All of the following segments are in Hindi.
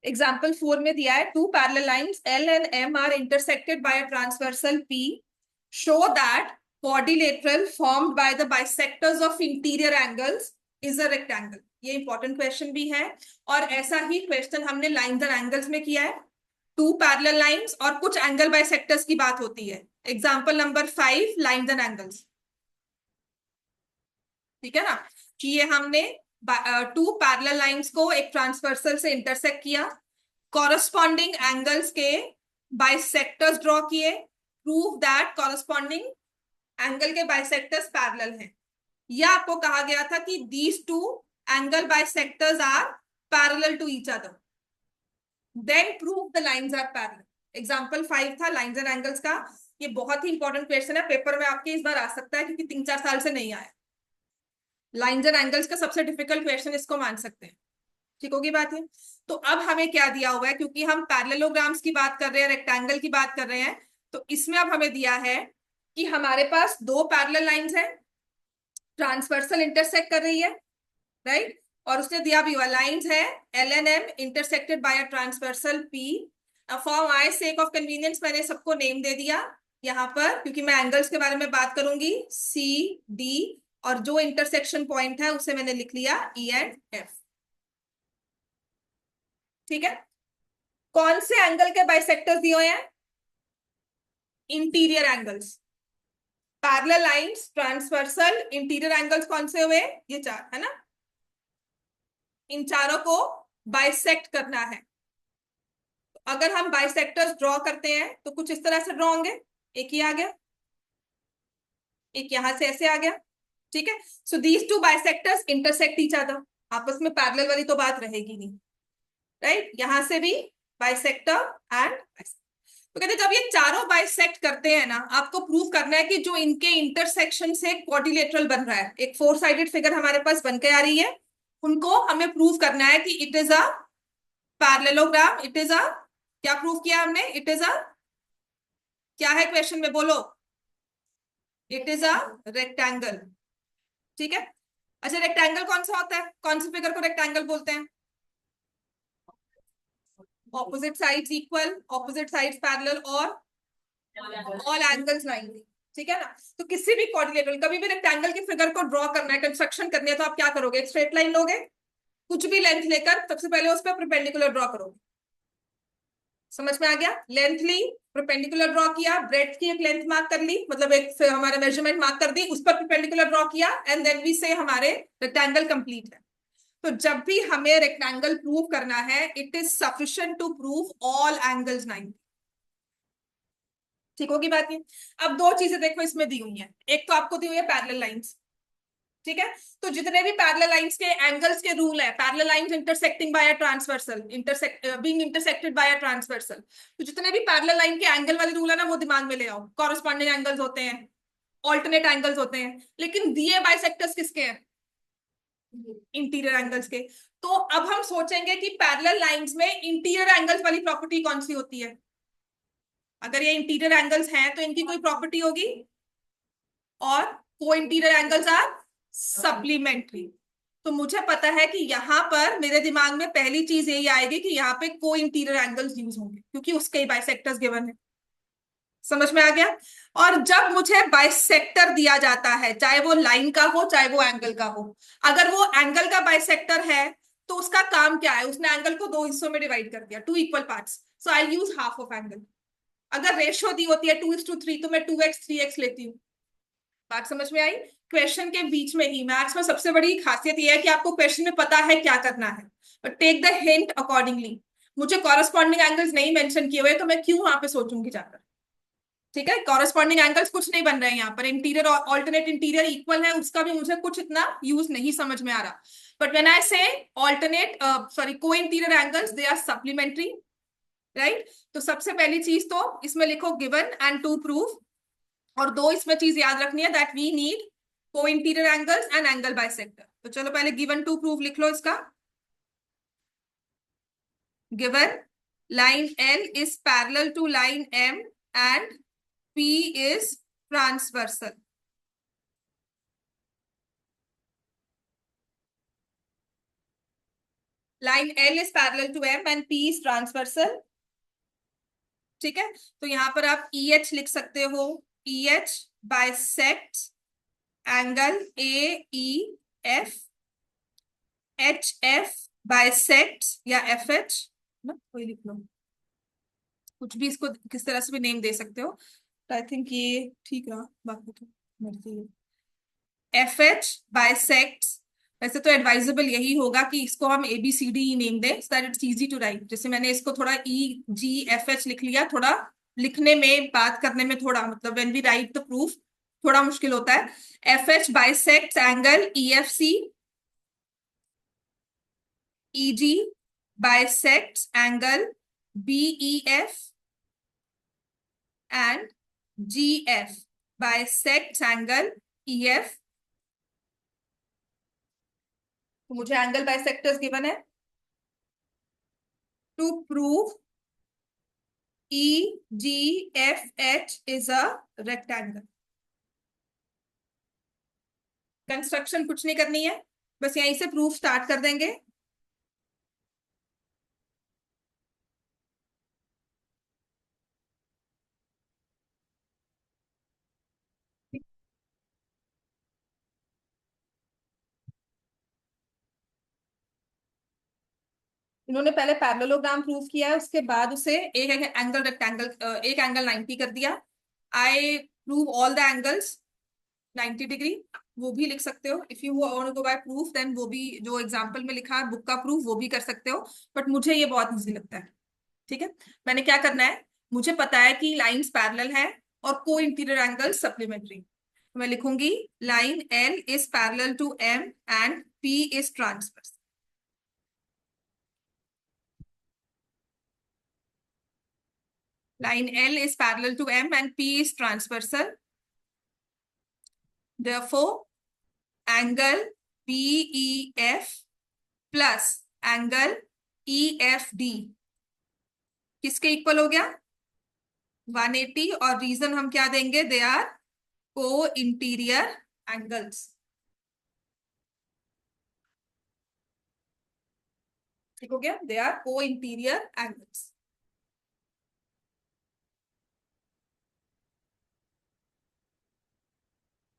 एग्जाम्पल 4 में दिया है, two parallel lines L and M are intersected by a transversal P, show that quadrilateral formed by the bisectors of interior angles is a rectangle। ये इंपॉर्टेंट क्वेश्चन भी है, और ऐसा ही क्वेश्चन हमने लाइंस एंड एंगल्स में किया है। टू पैरेलल लाइंस और कुछ एंगल बाइसेक्टर्स की बात होती है। Example number 5, lines and angles. ठीक है ना, कि ये हमने टू पैरेलल लाइंस को एक ट्रांसवर्सल से इंटरसेक्ट किया, कॉरस्पॉन्डिंग एंगल्स के बाइसेक्टर्स ड्रॉ किए, प्रूव दैट कॉरस्पॉन्डिंग एंगल के बाइसेक्टर्स पैरेलल हैं। या आपको कहा गया था कि these two angle bisectors are parallel to each other, then prove the lines are parallel. Example 5 था लाइंस एंड एंगल्स का। ये बहुत ही इंपॉर्टेंट क्वेश्चन है, पेपर में आपके इस बार आ सकता है, क्योंकि 3-4 साल से नहीं आया। लाइंस एंड एंगल्स का सबसे डिफिकल्ट क्वेश्चन इसको मान सकते हैं। ठीक होगी बात है। तो अब हमें क्या दिया हुआ है, क्योंकि हम पैरेललोग्राम्स की बात कर रहे हैं, रेक्टेंगल की बात कर रहे हैं, तो इसमें अब हमें दिया है कि हमारे पास दो पैरेलल लाइंस हैं, ट्रांसवर्सल इंटरसेक्ट कर रही है, राइट, और उसने दिया भी हुआ लाइंस है L and M intersected by a transversal P। For my sake of convenience मैंने सबको नेम दे दिया यहाँ पर, क्योंकि मैं एंगल्स के बारे में बात करूंगी, C D, और जो इंटरसेक्शन पॉइंट है उसे मैंने लिख लिया E and F। ठीक है, कौन से एंगल के बाइसेक्टर्स दिए हुए हैं? Interior angles. Parallel lines, transversal, interior angles कौन से हुए? ये चार है ना। इन चारों को बाइसेक्ट करना है। तो अगर हम बाइसेक्टर्स ड्रॉ करते हैं तो कुछ इस तरह से ड्रॉ होंगे, एक ही आ गया, एक यहां से ऐसे आ गया। ठीक है, so these two bisectors intersect each other, आपस में पैरेलल वाली तो बात रहेगी नहीं, राइट। यहां से भी बाइसेक्टर एंड, तो कहते हैं जब ये चारों बाइसेक्ट करते हैं ना, आपको प्रूव करना है कि जो इनके इंटरसेक्शन से क्वाड्रिलेटरल बन रहा है, एक 4 साइडेड फिगर हमारे पास बन के आ रही है, उनको हमें प्रूव करना है कि it is a parallelogram, it is अ, क्या प्रूव किया हमने? इट इज अ, क्या है क्वेश्चन में बोलो? It is a rectangle. ठीक है, अच्छा रेक्टेंगल कौन सा होता है? कौन सी फिगर को रेक्टेंगल बोलते हैं? Opposite sides equal, opposite sides parallel, और ऑल एंगल्स 90। ठीक है ना, तो किसी भी कोऑर्डिनेटर, कभी भी रेक्टेंगल की फिगर को ड्रॉ करना है, कंस्ट्रक्शन करनी है, तो आप क्या करोगे? एक स्ट्रेट लाइन लोगे, कुछ भी लेंथ लेकर सबसे पहले उस पर परपेंडिकुलर ड्रॉ करोगे। समझ में आ गया? लेंथ ली, परपेंडिकुलर ड्रॉ किया, ब्रेड्थ की एक लेंथ मार्क कर ली, मतलब एक हमारा मेजरमेंट मार्क कर दी, उस पर परपेंडिकुलर ड्रॉ किया, एंड देन वी से हमारे रेक्टेंगल कंप्लीट है। तो जब भी हमें रेक्टेंगल प्रूव करना है, it is sufficient to prove all angles 90। ठीक होगी बात ये। अब दो चीजें देखो इसमें दी हुई हैं, एक तो आपको दी हुई है पैरेलल लाइंस। ठीक है, तो जितने भी पैरेलल लाइंस के एंगल्स के रूल है, parallel lines intersecting by a transversal, being intersected by a transversal, तो जितने भी पैरेलल लाइन के एंगल वाले रूल है ना, वो दिमाग में ले आओ। कॉरेस्पॉन्डिंग एंगल्स होते हैं, ऑल्टरनेट एंगल्स होते हैं, लेकिन दिए बाइसेक्टर्स किसके हैं? इंटीरियर एंगल्स के। तो अब हम सोचेंगे कि पैरेलल लाइंस में इंटीरियर एंगल्स वाली प्रॉपर्टी कौन सी होती है? अगर ये इंटीरियर एंगल्स हैं तो इनकी कोई प्रॉपर्टी होगी, और को इंटीरियर एंगल्स आर सप्लीमेंट्री। तो मुझे पता है कि यहां पर मेरे दिमाग में पहली चीज यही आएगी कि यहाँ पे को इंटीरियर एंगल्स यूज होंगे, क्योंकि उसके ही बाइसेक्टर्स गिवन है। समझ में आ गया? और जब मुझे बाइसेक्टर दिया जाता है, चाहे वो लाइन का हो चाहे वो एंगल का हो, अगर वो एंगल का बाइसेक्टर है तो उसका काम क्या है? उसने एंगल को दो हिस्सों में डिवाइड कर दिया, two equal parts, so I use half of angle. अगर रेशियो दी होती है 2:3 तो मैं 2x 3x लेती हूँ। बात समझ में आई? क्वेश्चन के बीच में ही, मैथ्स में सबसे बड़ी खासियत यह है कि आपको क्वेश्चन में पता है क्या करना है, but take the hint accordingly. मुझे कॉरेस्पॉन्डिंग एंगल्स नहीं मेंशन किए हुए, तो मैं क्यों वहां पे सोचूंगी जाकर? ठीक है, कॉरेस्पॉन्डिंग एंगल्स कुछ नहीं बन रहे हैं यहाँ पर, इंटीरियर और ऑल्टरनेट इंटीरियर इक्वल है, उसका भी मुझे कुछ इतना यूज नहीं समझ में आ रहा। But when I say alternate, sorry, co interior angles, they are supplementary, right. तो सबसे पहली चीज तो इसमें लिखो गिवन एंड टू प्रूव, और दो इसमें चीज याद रखनी है, दैट वी नीड को interior angles and angle bisector. तो चलो पहले गिवन टू प्रूव लिख लो इसका। Given line L is parallel to line M and P is transversal। Line L is parallel to M and P is transversal. ठीक है, तो यहां पर आप ई एच लिख सकते हो, E H bisect angle A E F, H F bisect या एफ एच ना, कोई लिख लो, कुछ भी इसको किस तरह से भी नेम दे सकते हो। आई थिंक ये ठीक रहा, बाकी तो मर्जी है। एफ एच बाइसेक्ट, वैसे तो एडवाइजेबल यही होगा कि इसको हम ए बी सी डी ही नेम दें, so that it's easy to write. जैसे मैंने इसको थोड़ा ई जी एफ एच लिख लिया, थोड़ा लिखने में बात करने में थोड़ा मतलब when we write the proof थोड़ा मुश्किल होता है। F H bisect angle E F C, E G bisect angle B E F and G F bisect angle E F. तो मुझे एंगल बाइसेक्टर्स गिवन है to prove E G F H is a rectangle. Construction कुछ नहीं करनी है, बस यहीं से प्रूफ स्टार्ट कर देंगे। इन्होंने पहले पैरेललोग्राम प्रूव किया है, उसके बाद उसे एक एंगल रेक्टेंगल, एक एंगल 90 कर दिया। I prove all the angles 90 degree, वो भी लिख सकते हो। If you want to go by proof then वो भी जो एग्जांपल में लिखा है बुक का प्रूफ वो भी कर सकते हो, बट मुझे ये बहुत इजी लगता है। ठीक है, मैंने क्या करना है, मुझे पता है कि लाइंस पैरेलल है और को इंटीरियर एंगल सप्लीमेंट्री। मैं लिखूंगी line L is parallel to M and P is transverse. line L is parallel to M and P is transversal. Therefore, angle BEF plus angle EFD किसके इक्वल हो गया? 180। और रीजन हम क्या देंगे? They are co interior angles. ठीक हो गया, they are co interior angles.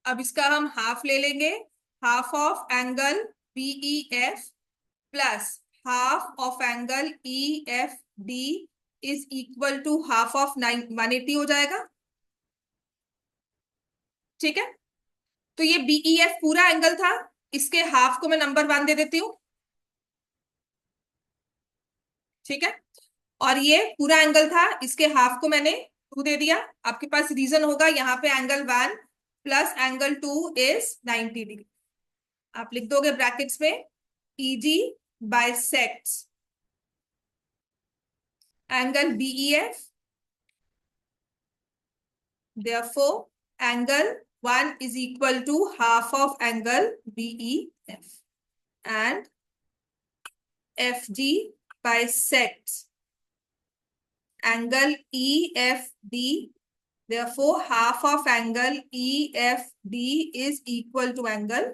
अब इसका हम हाफ ले लेंगे, half of angle BEF plus half of angle EFD is equal to half of 180 हो जाएगा। ठीक है, तो ये BEF पूरा एंगल था, इसके हाफ को मैं नंबर 1 दे देती हूँ। ठीक है, और ये पूरा एंगल था, इसके हाफ को मैंने 2 दे दिया। आपके पास रीजन होगा यहाँ पे angle 1 plus angle 2 is 90 degree. आप लिख दोगे ब्रैकेट्स में EG bisects angle BEF, therefore angle 1 is equal to half of angle BEF and FG bisects angle EFD, therefore half of angle EFD is equal to angle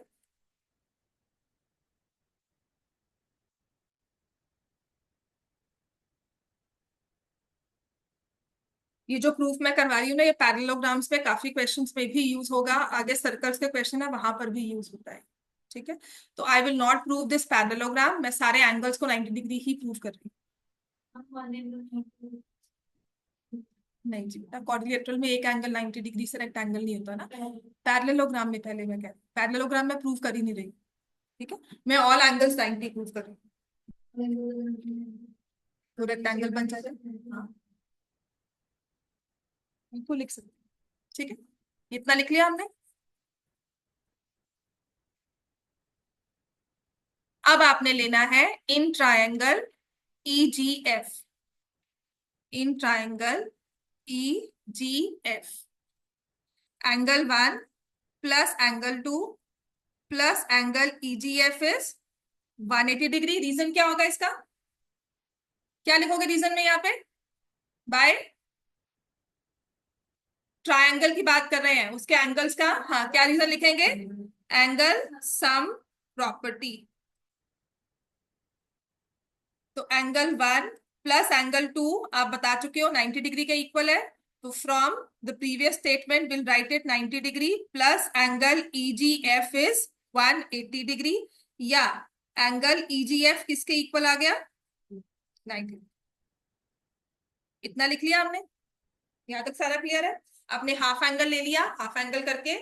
ये जो प्रूफ मैं करवा रही हूँ ना, ये पैरेललोग्राम्स में काफी क्वेश्चंस में भी यूज होगा, आगे सर्कल्स के क्वेश्चन है वहां पर भी यूज होता है। ठीक है, तो I will not prove this parallelogram, मैं सारे एंगल्स को 90 डिग्री ही प्रूव कर रही हूँ। नहीं जी बेटा, क्वाड्रिलेटरल में एक एंगल 90 डिग्री से रेक्टेंगल नहीं होता ना। पैरेललोग्राम में पहले मैं कह पैरेललोग्राम में प्रूव कर ही नहीं रही। ठीक है, मैं ऑल एंगल्स 90 प्रूव कर रही हूँ, तो रेक्टेंगल बन जाएगा। हाँ, बिल्कुल लिख सकते हैं। ठीक है, इतना लिख लिया हमने। अब आपने लेना है in triangle EGF, in triangle EGF angle 1 plus angle 2 plus angle EGF is 180 degree. Reason क्या होगा इसका? क्या लिखोगे रीजन में यहाँ पे? बाय ट्रायंगल की बात कर रहे हैं, उसके एंगल्स का, हाँ क्या रीजन लिखेंगे? Angle sum property. तो एंगल 1 प्लस एंगल 2 आप बता चुके हो 90 डिग्री के इक्वल है, तो from the previous statement will write it 90 degree plus angle EGF is 180 degree, या एंगल ईजीएफ किसके इक्वल आ गया 90। इतना लिख लिया हमने, यहां तक सारा क्लियर है। आपने हाफ एंगल ले लिया, हाफ एंगल करके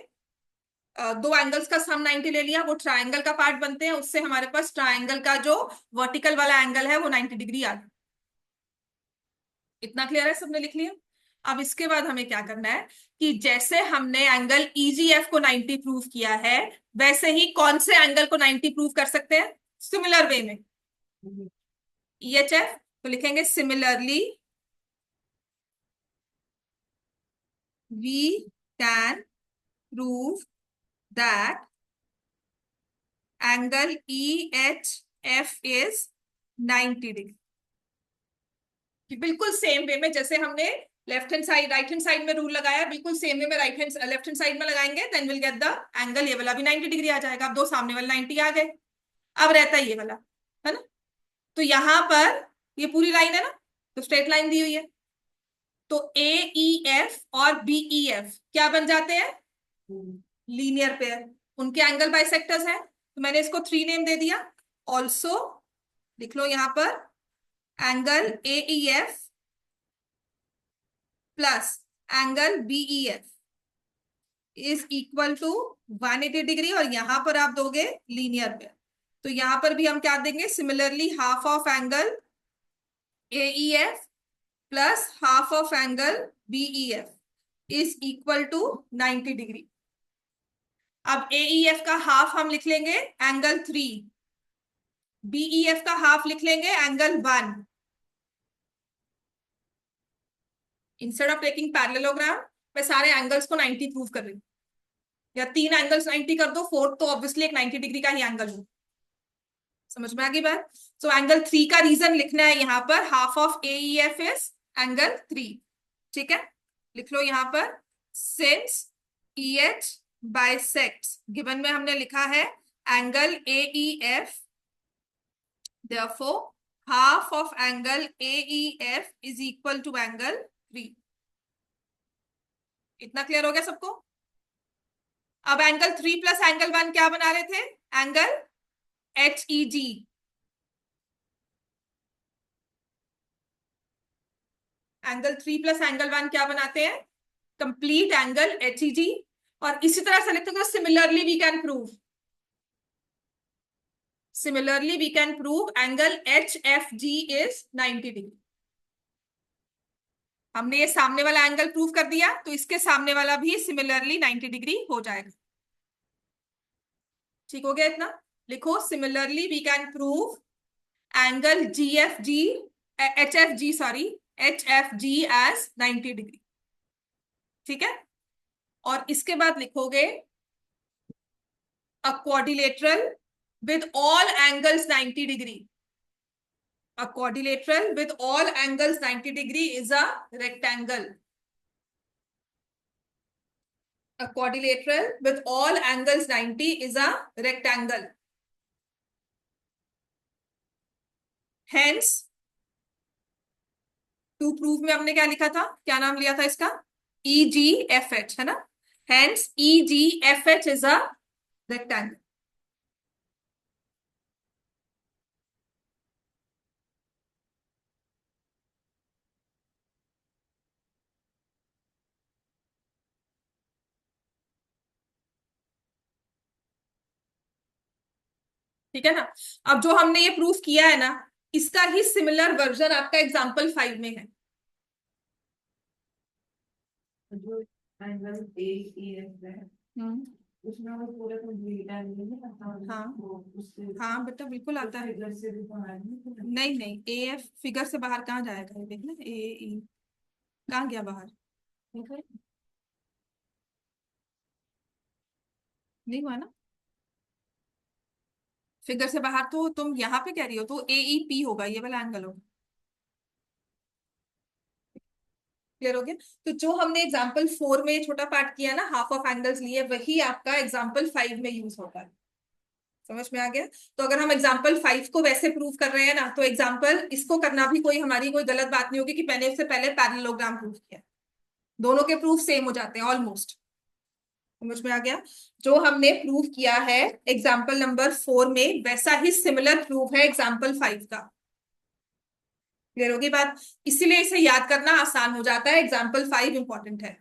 दो एंगल्स का सम 90 ले लिया, वो ट्रायंगल का पार्ट बनते हैं, उससे हमारे पास ट्रायंगल का जो वर्टिकल वाला एंगल है वो 90 डिग्री आ गया। इतना क्लियर है, सबने लिख लिया। अब इसके बाद हमें क्या करना है कि जैसे हमने एंगल ईजीएफ को 90 प्रूव किया है, वैसे ही कौन से एंगल को 90 प्रूव कर सकते हैं सिमिलर वे में, ईएचएफ। तो लिखेंगे similarly we can prove that angle EHF is 90 degree. बिल्कुल सेम वे में जैसे हमने left hand side right hand side में रूल लगाया, बिल्कुल सेम वे में right hand left hand side में लगाएंगे, then will get the angle, ये वाला भी 90 डिग्री आ जाएगा। अब दो सामने वाले 90 आ गए, अब रहता है ये वाला, है ना। तो यहां पर ये पूरी लाइन है ना, तो स्ट्रेट लाइन दी हुई है, तो AEF और BEF क्या बन जाते हैं लीनियर पेयर, उनके एंगल बाइसेक्टर्स हैं, तो मैंने इसको 3 नेम दे दिया। ऑल्सो लिख लो यहां पर angle AEF plus angle BEF is equal to 180 degree, और यहां पर आप दोगे लीनियर पेयर, तो यहां पर भी हम क्या देंगे similarly half of angle AEF plus half of angle BEF is equal to 90 degree. अब AEF का हाफ हम लिख लेंगे एंगल 3, BEF का हाफ लिख लेंगे angle 1। Instead of taking parallelogram मैं सारे एंगल्स को 90 प्रूव कर रही हूँ, या 3 एंगल्स 90 कर दो, फोर्थ तो ऑब्वियसली एक 90 डिग्री का ही एंगल हो। समझ में आ गई बात। सो एंगल 3 का रीजन लिखना है यहां पर, half of AEF is angle 3, ठीक है। लिख लो यहां पर सिंस EH बाइसेक्ट्स, गिवन में हमने लिखा है angle AEF, therefore half of angle AEF is equal to angle 3। इतना क्लियर हो गया सबको। अब एंगल 3 प्लस एंगल 1 क्या बना रहे थे angle HEG, angle 3 plus angle 1 क्या बनाते हैं कंप्लीट एंगल HEG। और इसी तरह से लिखते हैं similarly we can prove, similarly we can prove angle HFG is 90 degree. हमने ये सामने वाला एंगल प्रूव कर दिया, तो इसके सामने वाला भी सिमिलरली 90 डिग्री हो जाएगा। ठीक हो गया इतना। लिखो similarly we can prove angle GFG HFG sorry HFG is 90 degree, ठीक है। और इसके बाद लिखोगे a quadrilateral with all angles 90 degree, a quadrilateral with all angles 90 degree is a rectangle, a quadrilateral with all angles 90 is a rectangle, hence to proof में हमने क्या लिखा था, क्या नाम लिया था इसका EGFH, है ना। hence EGFH is a rectangle। ठीक है ना। अब जो हमने ये प्रूफ किया है ना, इसका ही सिमिलर वर्जन आपका एग्जाम्पल 5 में है। जो एंगल AEF है उसमें वो पूरे कंप्लीट एंगल है। हाँ उससे हाँ बेटा बिल्कुल आता है। फिगर से भी बाहर नहीं नहीं AF फिगर से बाहर कहाँ जाएगा, ये देखना AE कहाँ गया बाहर, नहीं हुआ ना। फिगर से बाहर तो तुम यहाँ पे कह रही हो, तो AEP होगा, ये वाला एंगल होगा। क्लियर हो गया। तो जो हमने एग्जाम्पल 4 में छोटा पार्ट किया ना, हाफ ऑफ एंगल्स लिए, वही आपका एग्जाम्पल 5 में यूज होता है। समझ में आ गया? तो अगर हम एग्जाम्पल 5 को वैसे प्रूव कर रहे हैं ना, तो एग्जाम्पल इसको करना भी कोई हमारी कोई गलत बात नहीं होगी कि मैंने इससे पहले पैरेललोग्राम प्रूव किया। दोनों के प्रूफ सेम हो जाते हैं ऑलमोस्ट। समझ में आ गया? जो हमने प्रूव किया है एग्जाम्पल नंबर 4 में, वैसा ही सिमिलर प्रूफ है एग्जाम्पल 5 का। क्लियर होगी बात? इसीलिए इसे याद करना आसान हो जाता है, एग्जाम्पल 5 इंपॉर्टेंट है,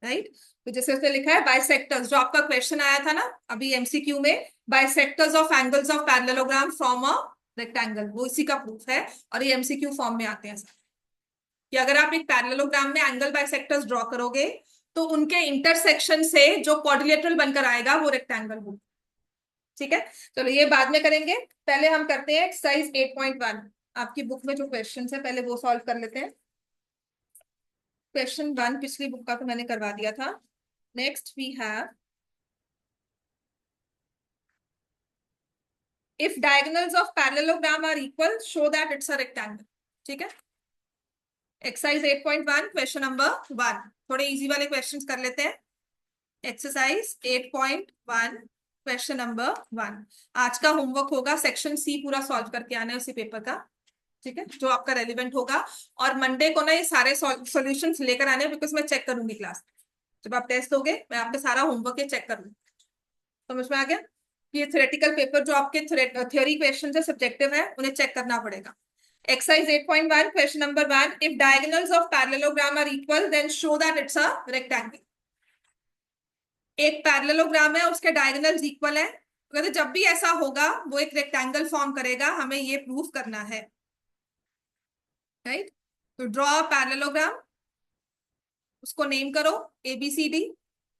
राइट? तो जैसे उसने लिखा है बाइसेक्टर्स, जो आपका क्वेश्चन आया था ना अभी एमसीक्यू में, bisectors of angles of parallelogram from a rectangle, वो इसी का प्रूफ है। और ये एमसीक्यू फॉर्म में आते हैं सर, कि अगर आप एक पैरेललोग्राम में एंगल बाइसेक्टर्स ड्रॉ करोगे तो उनके इंटरसेक्शन से जो क्वाड्रिलेटरल बनकर आएगा वो रेक्टेंगल होगा। ठीक है, चलो ये बाद में करेंगे, पहले हम करते हैं एक्सरसाइज 8.1। आपकी बुक में जो क्वेश्चन है पहले वो सॉल्व कर लेते हैं। क्वेश्चन 1 पिछली बुक का तो मैंने करवा दिया था। Next we have if diagonals of parallelogram are equal show that it's a rectangle. ठीक है, एक्सरसाइज 8.1 क्वेश्चन नंबर 1। थोड़े इजी वाले क्वेश्चंस कर लेते हैं। Exercise 8.1 question number 1। आज का होमवर्क होगा सेक्शन सी पूरा सॉल्व करके आना है उसी पेपर का। ठीक है, जो आपका रेलिवेंट होगा। और मंडे को ना ये सारे सॉल्यूशंस लेकर आने, बिकॉज मैं चेक करूंगी क्लास में। जब आप टेस्ट दोगे मैं आपके सारा होमवर्क ये चेक करूंगी। समझ में आ गया? ये थ्योरेटिकल पेपर जो आपके थ्योरी क्वेश्चन है सब्जेक्टिव है, उन्हें चेक करना पड़ेगा। Exercise 8.1 question number 1, if diagonals of parallelogram are equal then show that it's a rectangle। एक पैरेललोग्राम है, उसके डायगोनल्स इक्वल है, तो जब भी ऐसा होगा वो एक रेक्टेंगल फॉर्म करेगा, हमें ये प्रूफ करना है, राइट? तो ड्रॉ पैरेललोग्राम, उसको नेम करो ABCD,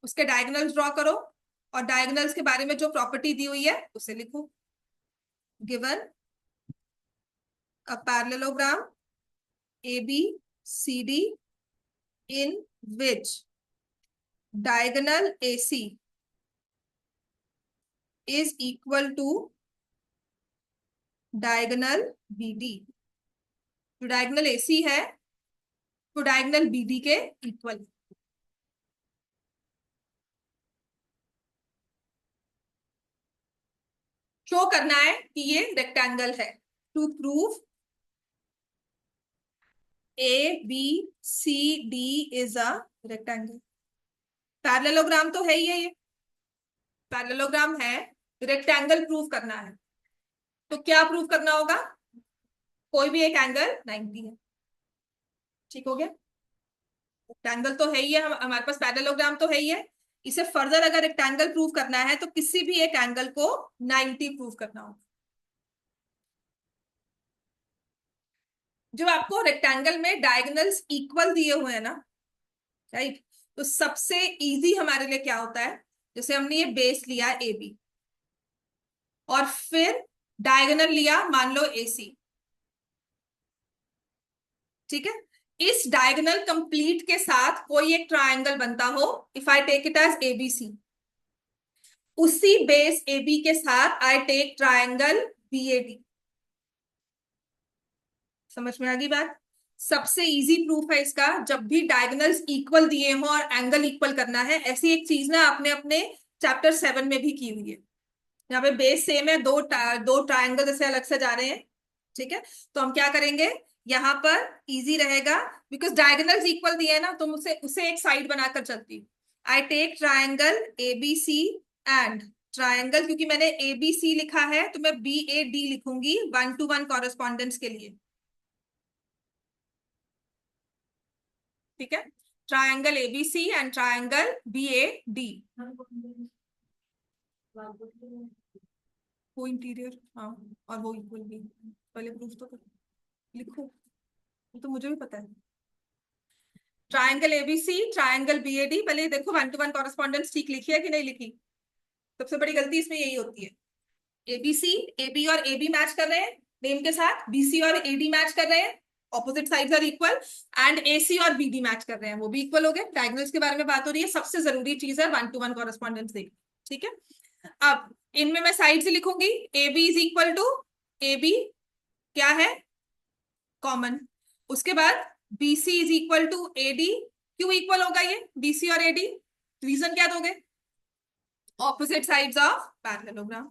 उसके डायगोनल्स ड्रॉ करो और डायगोनल्स के बारे में जो प्रॉपर्टी दी हुई है उसे लिखो। Given a parallelogram ABCD in which diagonal AC is equal to diagonal BD। जो डायगोनल AC है तो डायगोनल BD के इक्वल। शो करना है कि ये रेक्टेंगल है। To prove ABCD is a rectangle. Parallelogram तो है ही है, ये पैरेललोग्राम है, रेक्टेंगल प्रूव करना है। तो क्या प्रूव करना होगा? कोई भी एक एंगल 90 है। ठीक हो गया? रेक्टेंगल तो है ही है, हमारे पास पैरेललोग्राम तो है ही है। इसे फर्दर अगर रेक्टेंगल प्रूव करना है तो किसी भी एक एंगल को 90 प्रूव करना होगा। जो आपको रेक्टेंगल में डायगोनल्स इक्वल दिए हुए हैं ना, राइट? तो सबसे इजी हमारे लिए क्या होता है, जैसे हमने ये बेस लिया AB और फिर डायगोनल लिया मान लो AC। ठीक है, इस डायगोनल कंप्लीट के साथ कोई एक ट्रायंगल बनता हो, if I take it as ABC, उसी बेस AB के साथ आई टेक ट्रायंगल BAD। समझ में आ गई बात? सबसे इजी प्रूफ है इसका, जब भी डायगोनल्स इक्वल दिए हो और एंगल इक्वल करना है। ऐसी एक चीज ना आपने अपने चैप्टर 7 में भी की हुई है, यहाँ पे बेस सेम है, दो ट्रायंगल जैसे अलग से जा रहे हैं। ठीक है, तो हम क्या करेंगे, यहाँ पर इजी रहेगा बिकॉज डायगोनल्स इक्वल दिए है ना, तो मुझसे उसे एक साइड बनाकर चलती। I take triangle ABC and triangle, क्योंकि मैंने ABC लिखा है तो मैं BAD लिखूंगी 1-to-1 कॉरेस्पॉन्डेंस के लिए। ठीक है, triangle ABC and triangle BAD। वो इंटीरियर, हाँ, और वो इक्वल भी। पहले प्रूफ तो लिखो, वो तो मुझे भी पता है। ट्रायंगल ABC ट्रायंगल BAD, पहले देखो 1-to-1 कॉरेस्पॉन्डेंस ठीक लिखी है कि नहीं लिखी। सबसे बड़ी गलती इसमें यही होती है, ABC AB और AB मैच कर रहे हैं नेम के साथ, BC और AD मैच कर रहे हैं, opposite sides are equal, and AC और BD मैच कर रहे हैं, वो भी इक्वल हो गए। डायगोनल्स के बारे में बात हो रही है, सबसे जरूरी चीज है 1-to-1 कॉरेस्पॉन्डेंस देखना। ठीक है, अब इनमें मैं साइड से लिखूंगी AB is equal to AB, क्या है कॉमन। उसके बाद BC is equal to AD। क्यों इक्वल होगा ये BC और AD? रीजन क्या दोगे? opposite sides of parallelogram.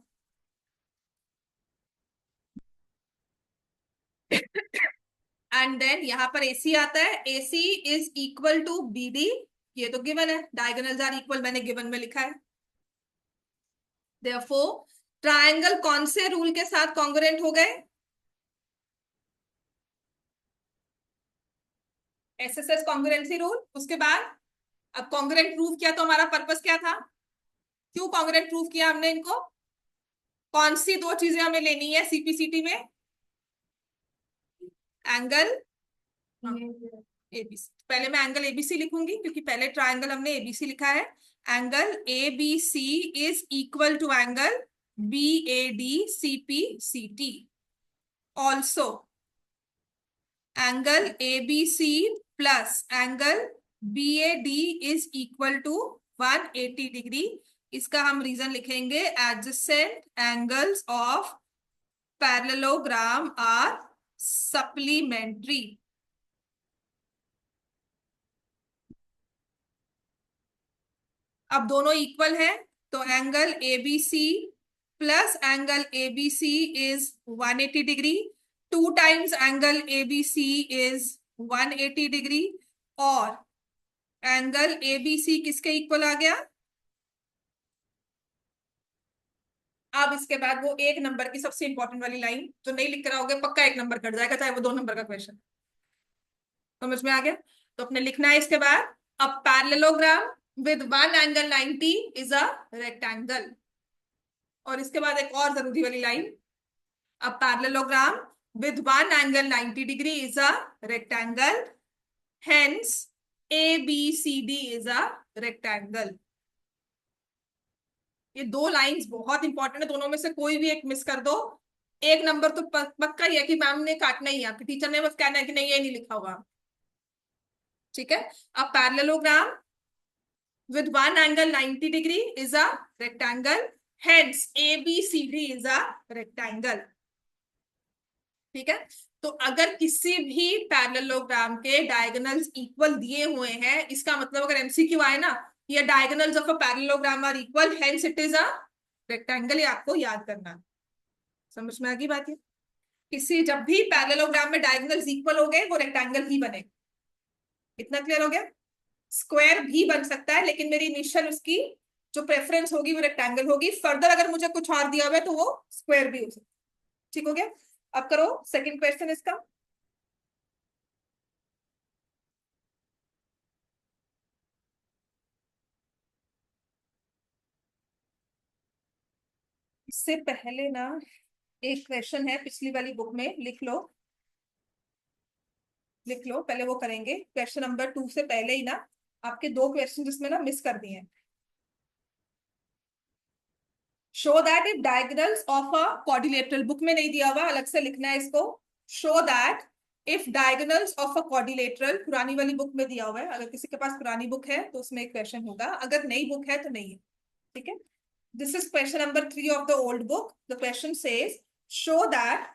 And then यहां पर AC आता है, AC is equal to BD, ये तो गिवन है, डायगोनल्स आर इक्वल मैंने गिवन में लिखा है। देयरफॉर ट्रायंगल कौन से रूल के साथ कॉन्ग्रुएंट हो गए? SSS congruency rule. उसके बाद अब कॉन्ग्रुएंट प्रूव किया तो हमारा पर्पस क्या था, क्यों कॉन्ग्रुएंट प्रूव किया हमने इनको? कौन सी दो चीजें हमें लेनी है CPCT में? Angle ABC। पहले मैं एंगल ABC लिखूंगी क्योंकि पहले ट्रायंगल हमने ABC लिखा है। Angle ABC is equal to angle BAD CPCT। Also angle ABC plus angle BAD is equal to 180 degree. इसका हम रीजन लिखेंगे, adjacent angles of parallelogram are supplementary. अब दोनों इक्वल है तो angle ABC plus angle ABC is 180 degree, 2 times angle ABC is 180 degree, और एंगल ABC किसके इक्वल आ गया? अब इसके बाद वो एक नंबर की सबसे इंपॉर्टेंट वाली लाइन जो नहीं लिख कर आओगे पक्का 1 नंबर कट जाएगा, चाहे वो 2 नंबर का क्वेश्चन। समझ में आ गया? तो अपने लिखना है इसके बाद, a parallelogram with one angle 90 is a rectangle। और इसके बाद एक और जरूरी वाली line, a parallelogram with one angle 90 degree is a rectangle, hence ABCD is a rectangle। ये दो लाइंस बहुत इंपॉर्टेंट है, दोनों में से कोई भी एक मिस कर दो 1 नंबर तो पक्का ही है कि मैम ने काटना ही है, आपकी टीचर ने बस कहना है कि नहीं ये नहीं लिखा हुआ। ठीक है, अब parallelogram with one angle 90 degree is a rectangle, hence ABCD is a rectangle। ठीक है, तो अगर किसी भी पैरेललोग्राम के डायगोनल्स इक्वल दिए हुए हैं, इसका मतलब अगर MCQ आए ना, ये diagonals of a parallelogram are equal, hence it is a rectangle, ये आपको याद करना। समझ में आ गई बात? ये किसी जब भी पैरेललोग्राम में डायगोनल्स इक्वल हो गए वो रेक्टेंगल ही बने। इतना क्लियर हो गया? स्क्वायर भी बन सकता है लेकिन मेरी इनिशियल उसकी जो प्रेफरेंस होगी वो रेक्टेंगल होगी, फर्दर अगर मुझे कुछ और दिया हुआ है तो वो स्क्वायर भी हो सकता है। ठीक हो गया? अब करो सेकंड क्वेश्चन इसका। इससे पहले ना एक क्वेश्चन है पिछली वाली बुक में, लिख लो लिख लो, पहले वो करेंगे। क्वेश्चन नंबर 2 से पहले ही ना आपके 2 क्वेश्चन जिसमें ना मिस कर दिए हैं। Show that if diagonals of a quadrilateral, book में नहीं दिया हुआ, अलग से लिखना है इसको। Show that if diagonals of a quadrilateral, पुरानी वाली बुक में दिया हुआ है, अगर किसी के पास पुरानी बुक है तो उसमें एक क्वेश्चन होगा, अगर नई बुक है तो नहीं है। ठीक है, this is question number 3 of the old book. The question says show that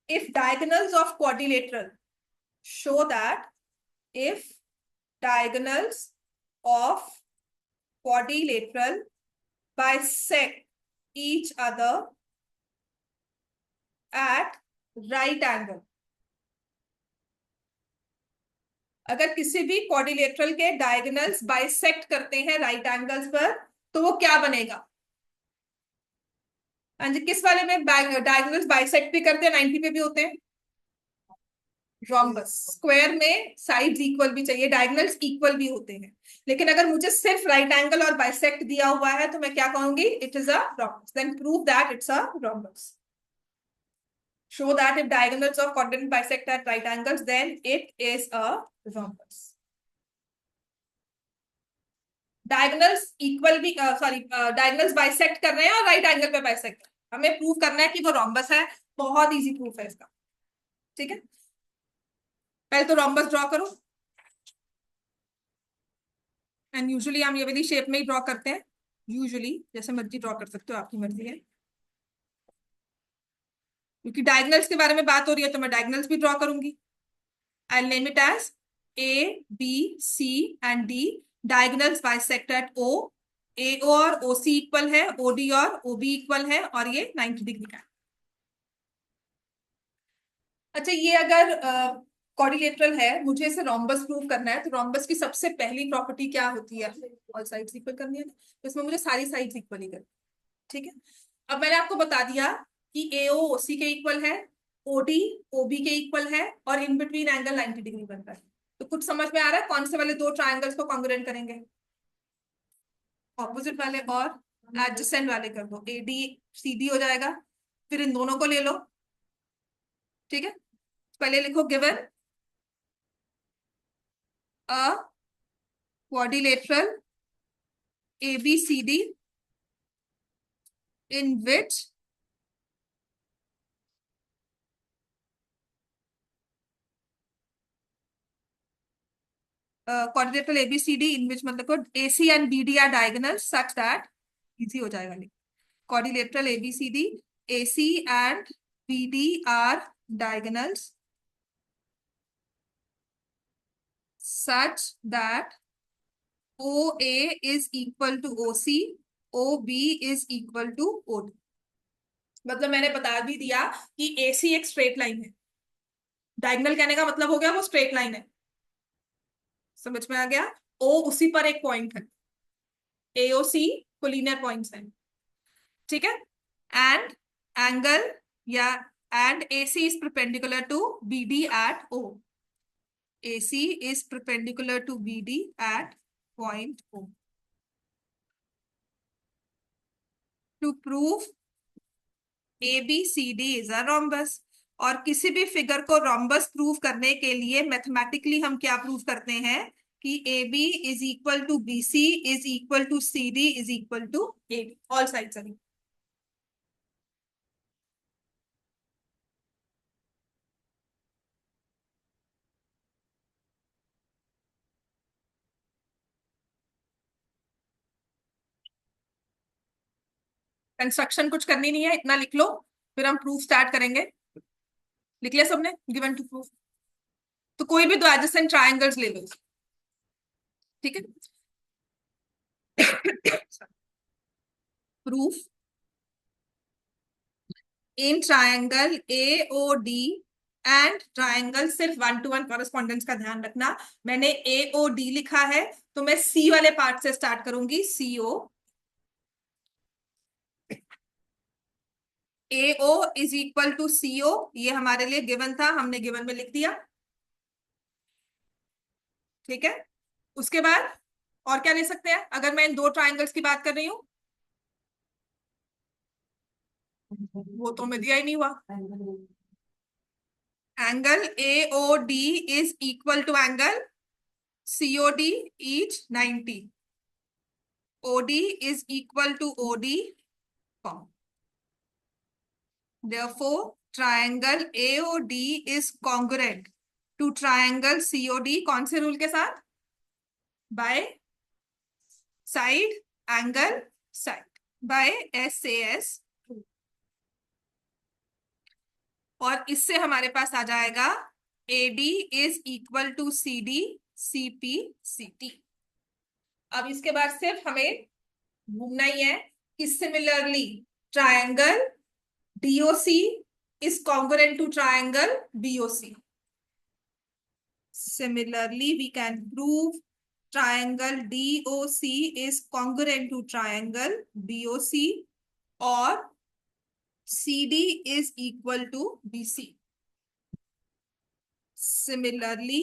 if diagonals of quadrilateral, show that if diagonals of quadrilateral bisect each other at right angle। अगर किसी भी क्वाड्रिलेटरल के डायगोनल्स बाइसेक्ट करते हैं राइट एंगल्स पर तो वो क्या बनेगा? हाँ जी, किस वाले में डायगोनल्स बाइसेक्ट भी करते हैं, 90 पे भी होते हैं? रोम्बस। स्क्वायर में साइड्स इक्वल भी चाहिए, डायगोनल्स इक्वल भी होते हैं, लेकिन अगर मुझे सिर्फ राइट एंगल और बाइसेक्ट दिया हुआ है तो मैं क्या कहूंगी? It is a rhombus. Then prove that it's a rhombus. Show that if diagonals of quadrant bisect at right angles, then it is a rhombus। Diagonals equal भी डायगोनल्स बाइसेक्ट कर रहे हैं और राइट एंगल पे बाइसेक्ट, हमें प्रूव करना है कि वो रोम्बस है। बहुत इजी प्रूफ है इसका। ठीक है, पहले तो रोम्बस ड्रॉ करो, एंड यूजुअली हम ये वाली शेप में ही ड्रॉ करते हैं। यूजुअली जैसे मर्जी ड्रॉ कर सकते हो, आपकी मर्जी है, क्योंकि डायगोनल्स के बारे में बात हो रही है तो मैं डायगोनल्स भी ड्रॉ करूंगी। I name it as A, B, C and D, diagonals bisect at O, AO और OC इक्वल है, OD और OB इक्वल है, और ये 90 डिग्री का है। अच्छा, ये अगर क्वाड्रिलेटरल है, मुझे इसे रोम्बस प्रूव करना है, तो रोम्बस की सबसे पहली प्रॉपर्टी क्या होती है? ऑल साइड्स इक्वल करनी है ना, तो इसमें मुझे सारी साइड्स इक्वल ही करनी है। ठीक है, अब मैंने आपको बता दिया कि AO OC के इक्वल है, OD OB के इक्वल है, और इन बिटवीन एंगल 90 डिग्री बनता है। तो कुछ समझ में आ रहा है कौन से वाले दो ट्रायंगल्स को कॉन्ग्रुएंट करेंगे? ऑपोजिट वाले और एडजेसेंट वाले कर दो, AD CD हो जाएगा, फिर इन दोनों को ले लो। ठीक है, पहले लिखो given a quadrilateral ABCD in which quadrilateral ABCD in which मतलब AC and BD are diagonal such that easy हो जाएगा। नहीं, quadrilateral ABCD AC and BD are diagonals such that OA is equal to OC, OB is equal to OD। मतलब मैंने बता भी दिया कि AC एक स्ट्रेट लाइन है, डायगोनल कहने का मतलब हो गया वो स्ट्रेट लाइन है। समझ में आ गया? O उसी पर एक पॉइंट है, AOC कोलिनियर पॉइंट्स हैं। ठीक है, एंड एंगल या and AC is perpendicular to BD at O। AC is perpendicular to BD at point O। To prove ABCD is a rhombus। और किसी भी फिगर को rhombus प्रूव करने के लिए मैथमेटिकली हम क्या प्रूव करते हैं कि AB is equal to BC is equal to CD is equal to AD, all sides are equal। Construction कुछ करनी नहीं है, इतना लिख लो, फिर हम प्रूफ स्टार्ट करेंगे। लिख लिया सबने? गिवन टू प्रूफ, तो कोई भी दो एडजेसेंट ट्रायंगल्स ले लो। ठीक है, proof in triangle AOD and triangle, सिर्फ 1-to-1 कॉरेस्पॉन्डेंस का ध्यान रखना। मैंने AOD लिखा है, तो मैं C वाले पार्ट से स्टार्ट करूंगी। CO AO is equal to CO, ये हमारे लिए गिवन था, हमने गिवन में लिख दिया। ठीक है, उसके बाद और क्या ले सकते हैं अगर मैं इन दो ट्राइंगल्स की बात कर रही हूँ? वो तो मैं दिया ही नहीं हुआ। Angle AOD is equal to angle COD each 90। OD is equal to OD, therefore triangle AOD is congruent to triangle COD कौन से रूल के साथ? By side angle side, by SAS। और इससे हमारे पास आ जाएगा AD is equal to CD CP CT। अब इसके बाद सिर्फ हमें घूमना ही है कि similarly triangle DOC is congruent to triangle BOC। Similarly, we can prove triangle DOC is congruent to triangle BOC or CD is equal to BC। Similarly,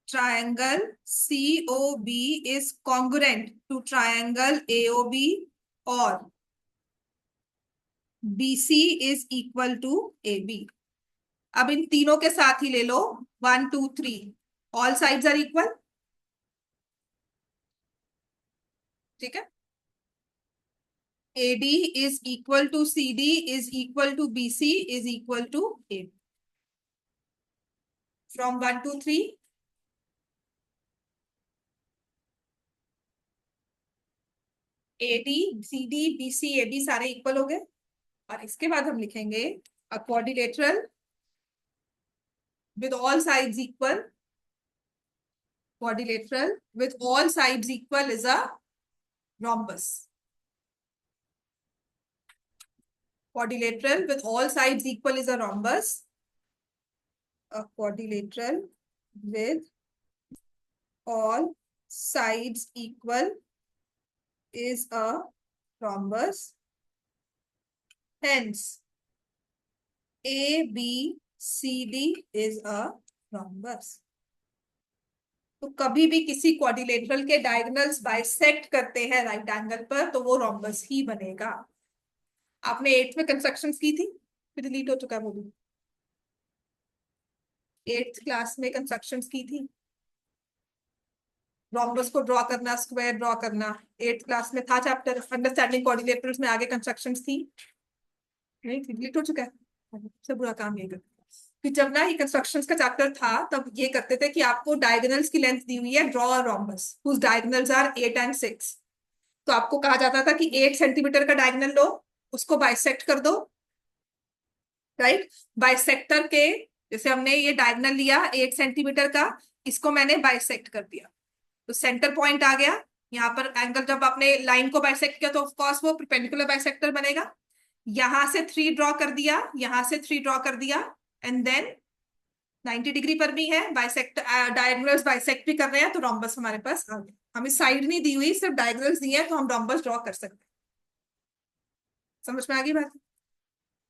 triangle COB is congruent to triangle AOB or BC is equal to AB। अब इन तीनों के साथ ही ले लो 1 2 3, ऑल साइड्स आर इक्वल। ठीक है, AD is equal to CD is equal to BC is equal to AB। From 1 to 3, AD CD BC AB सारे इक्वल हो गए। और इसके बाद हम लिखेंगे अ quadrilateral with all sides equal quadrilateral with all sides equal is a rhombus. Quadrilateral with all sides equal is a rhombus. A quadrilateral with all sides equal is a rhombus. Hence, ABCD is a rhombus. तो कभी भी किसी क्वाड्रिलेटरल के डायगोनल्स बाइसेक्ट करते हैं राइट एंगल पर तो वो रॉम्बस ही बनेगा। आपने 8th में कंस्ट्रक्शंस की थी, फिर डिलीट हो चुका है वो भी। 8th क्लास में कंस्ट्रक्शंस की थी, रॉम्बस को ड्रॉ करना, स्क्वायर ड्रॉ करना, 8th क्लास में था चैप्टर अंडरस्टैंडिंग क्वाड्रिलेटरल्स में। आगे कंस्ट्रक्शंस थी नहीं थी, डिलीट हो चुका है। सबसे बुरा काम ये करता कि जब ना ये कंस्ट्रक्शंस का चैप्टर था तब ये करते थे कि आपको डायगोनल्स की लेंथ दी हुई है, draw a rhombus whose diagonals are 8 and 6। तो आपको कहा जाता था कि 8 सेंटीमीटर का डायगोनल लो, उसको बाइसेक्ट कर दो, राइट। बाइसेक्टर के जैसे हमने ये डायगोनल लिया 8 सेंटीमीटर का, इसको मैंने बाइसेक्ट कर दिया तो सेंटर पॉइंट आ गया यहाँ पर। एंगल जब आपने लाइन को बाइसेक्ट किया तो ऑफ कोर्स वो परपेंडिकुलर बाइसेक्टर बनेगा। यहां से 3 ड्रॉ कर दिया, यहां से 3 ड्रॉ कर दिया, एंड देन 90 डिग्री पर भी है, बाइसेक्ट डायगोनल्स बाइसेक्ट भी कर रहे हैं तो रॉम्बस हमारे पास आ गया। हमें साइड नहीं दी हुई, सिर्फ डायगोनल्स दिए हैं तो हम रॉम्बस ड्रॉ कर सकते हैं। समझ में आ गई बात?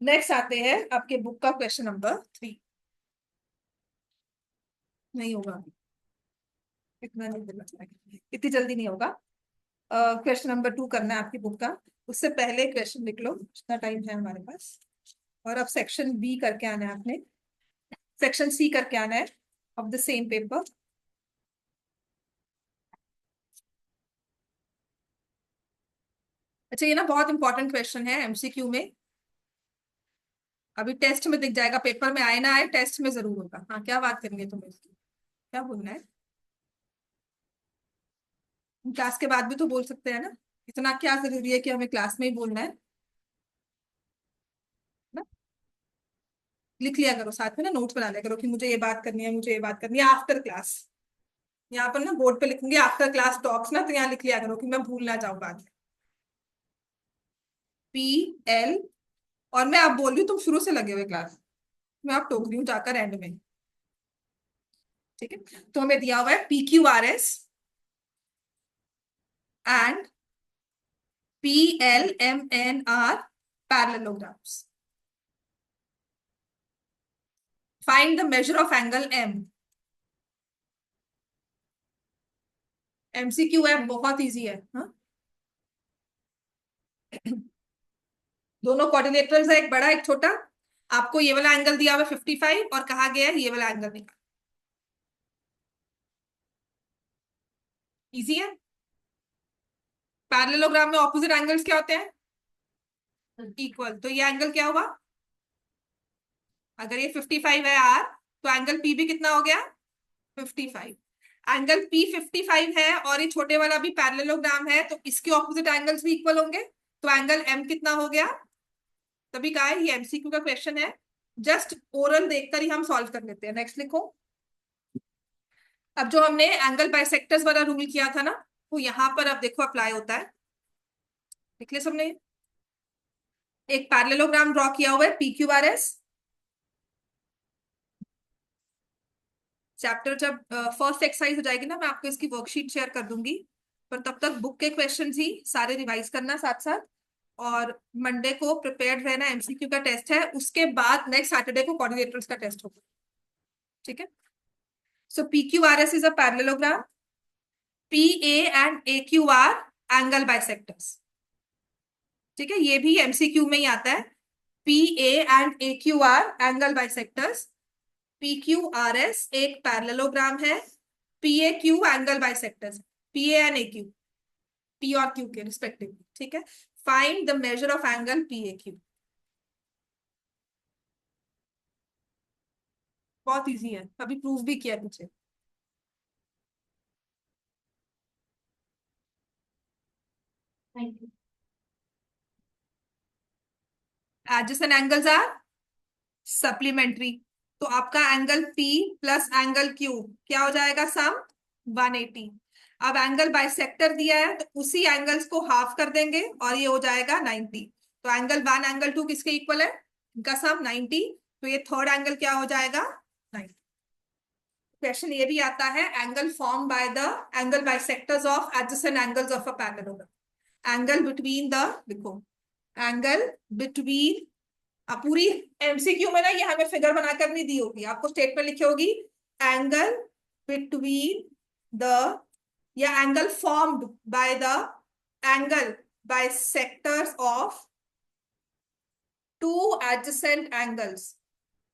नेक्स्ट आते हैं आपके बुक का क्वेश्चन नंबर 3। नहीं होगा अभी, इतना नहीं देना चाहिए, इतनी जल्दी नहीं होगा। क्वेश्चन नंबर 2 करना है आपकी बुक का, उससे पहले क्वेश्चन लिख लो जितना टाइम है हमारे पास। और अब सेक्शन बी करके आना है आपने, सेक्शन सी करके आना है ऑफ द सेम पेपर। अच्छा ये ना बहुत इंपॉर्टेंट क्वेश्चन है एमसीक्यू में, अभी टेस्ट में दिख जाएगा, पेपर में आए ना आए टेस्ट में जरूर होगा। हाँ क्या बात करेंगे तुम्हें इसकी, क्या बोलना है? क्लास के बाद भी तो बोल सकते हैं ना, इतना क्या जरूरी है कि हमें क्लास में ही बोलना है ना। लिख लिया करो साथ में ना, नोट्स बना लिया करो कि मुझे ये बात करनी है, मुझे ये बात करनी है आफ्टर क्लास। यहाँ पर ना बोर्ड पे लिखूंगी आफ्टर क्लास टॉक्स ना, तो यहाँ लिख लिया करो कि मैं भूल ना जाऊँ बात। PL, और मैं आप बोल रही हूँ तुम शुरू से लगे हुए क्लास, मैं आप टोक रही हूँ जाकर एंड में, ठीक है। तो हमें दिया हुआ है PQRS and PLMNR parallelograms. Find the measure of angle M. MCQ है, बहुत इजी है। हाँ? दोनों कोऑर्डिनेटर्स है, एक बड़ा एक छोटा। आपको ये वाला एंगल दिया हुआ 55 और कहा गया है ये वाला एंगल निकाल। इजी है। पैरेललोग्राम में ऑपोजिट एंगल्स क्या होते हैं? इक्वल। तो ये एंगल क्या हुआ? अगर ये 55 है आर, तो एंगल पी भी कितना हो गया? 55। एंगल पी 55 है और ये छोटे वाला भी पैरेललोग्राम है, तो इसके ऑपोजिट एंगल्स भी इक्वल होंगे, तो एंगल एम कितना हो गया? तभी कहा है ये एमसीक्यू का क्वेश्चन है, जस्ट ओरल देखकर ही हम सॉल्व कर लेते हैं। नेक्स्ट लिखो। अब जो हमने एंगल बाइसेक्टर्स वाला रूल किया था ना, वो यहां पर अब देखो अप्लाई होता है। लिख लिया सबने? एक पैरेललोग्राम ड्रॉ किया हुआ है PQRS। चैप्टर जब फर्स्ट एक्सरसाइज हो जाएगी ना, मैं आपको इसकी वर्कशीट शेयर कर दूंगी, पर तब तक बुक के क्वेश्चंस ही सारे रिवाइज करना साथ साथ, और मंडे को प्रिपेयर्ड रहना, एमसीक्यू का टेस्ट है, उसके बाद नेक्स्ट सैटरडे को कोऑर्डिनेटर्स का टेस्ट होगा, ठीक है। सो PQRS is a parallelogram, PA and AQR angle bisectors, ठीक है। ये भी एमसीक्यू में ही आता है, PA and AQR angle bisectors. PQRS एक पैरेललोग्राम है, PAQ angle bisectors, PA and AQ, P और Q के रिस्पेक्टिवली, ठीक है। Find the measure of angle PAQ। बहुत इजी है, अभी प्रूव भी किया पीछे। Thank you. Adjacent angles are supplementary, तो आपका angle P plus angle Q क्या हो जाएगा? सम। 180। अब एंगल बाइसेक्टर दिया है तो उसी एंगल्स को हाफ कर देंगे और ये हो जाएगा 90। तो एंगल 1 एंगल 2 किसके इक्वल है, इनका सम 90। तो ये थर्ड एंगल क्या हो जाएगा, 90। क्वेश्चन ये भी आता है, angle form by the angle bisectors of adjacent angles of a parallelogram. Angle between the, देखो एंगल बिटवीन, पूरी एमसीक्यू में ना ये हमें फिगर बनाकर नहीं दी होगी, आपको स्टेटमेंट लिखी होगी एंगल बिटवीन द, या angle formed by the angle bisectors of two adjacent angles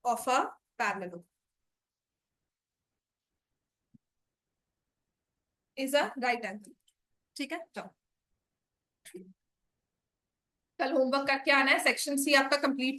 of a parallelogram is a right angle. ठीक है, चलो कल होमवर्क करके आना है, सेक्शन सी आपका कंप्लीट